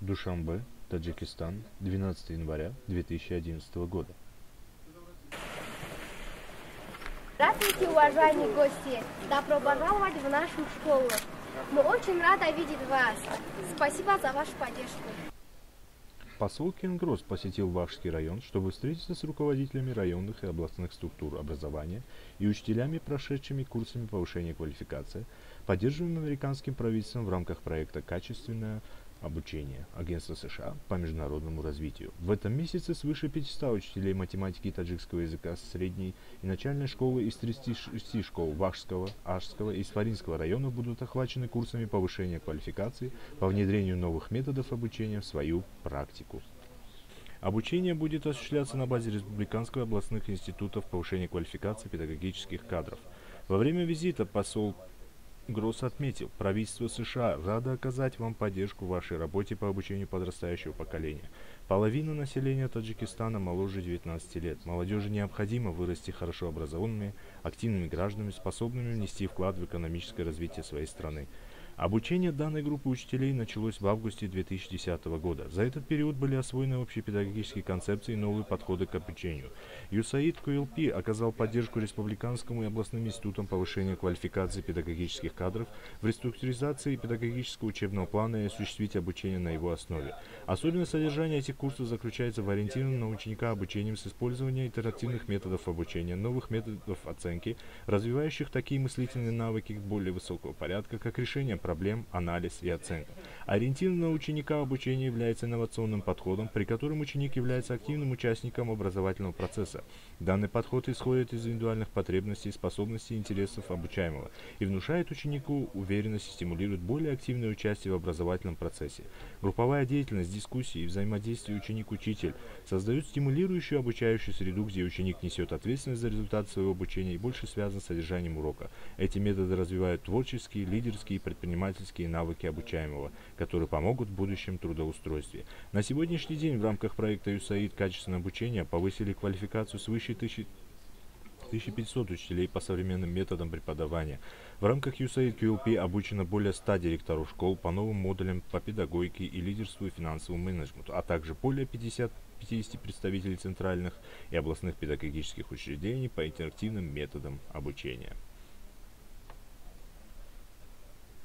Душанбе, Таджикистан, 12 января 2011 года. Здравствуйте, уважаемые гости! Добро пожаловать в нашу школу! Мы очень рады видеть вас! Спасибо за вашу поддержку! Посол Кен Гросс посетил Вахшский район, чтобы встретиться с руководителями районных и областных структур образования и учителями, прошедшими курсами повышения квалификации, поддерживаемым американским правительством в рамках проекта «Качественное обучение» Агентства США по международному развитию. В этом месяце свыше 500 учителей математики и таджикского языка средней и начальной школы из 36 школ Вахшского, Ашского и Сфаринского районов будут охвачены курсами повышения квалификации по внедрению новых методов обучения в свою практику. Обучение будет осуществляться на базе республиканских областных институтов повышения квалификации педагогических кадров. Во время визита посол Гросс отметил, правительство США радо оказать вам поддержку в вашей работе по обучению подрастающего поколения. Половина населения Таджикистана моложе 19 лет. Молодежи необходимо вырасти хорошо образованными, активными гражданами, способными внести вклад в экономическое развитие своей страны. Обучение данной группы учителей началось в августе 2010 года. За этот период были освоены общие педагогические концепции и новые подходы к обучению. USAID QLP оказал поддержку республиканскому и областным институтам повышения квалификации педагогических кадров в реструктуризации педагогического учебного плана и осуществить обучение на его основе. Особенное содержание этих курсов заключается в ориентировании на ученика обучением с использованием альтернативных методов обучения, новых методов оценки, развивающих такие мыслительные навыки более высокого порядка, как решение проблем, анализ и оценка. Ориентированное на ученика обучение является инновационным подходом, при котором ученик является активным участником образовательного процесса. Данный подход исходит из индивидуальных потребностей, способностей и интересов обучаемого и внушает ученику уверенность и стимулирует более активное участие в образовательном процессе. Групповая деятельность, дискуссии и взаимодействие ученик-учитель создают стимулирующую обучающую среду, где ученик несет ответственность за результат своего обучения и больше связан с содержанием урока. Эти методы развивают творческие, лидерские и предпринимательские навыки обучаемого, которые помогут в будущем трудоустройстве. На сегодняшний день в рамках проекта USAID «Качественное обучение» повысили квалификацию свыше 1500 учителей по современным методам преподавания. В рамках USAID QLP обучено более 100 директоров школ по новым модулям по педагогике и лидерству и финансовому менеджменту, а также более 50 представителей центральных и областных педагогических учреждений по интерактивным методам обучения.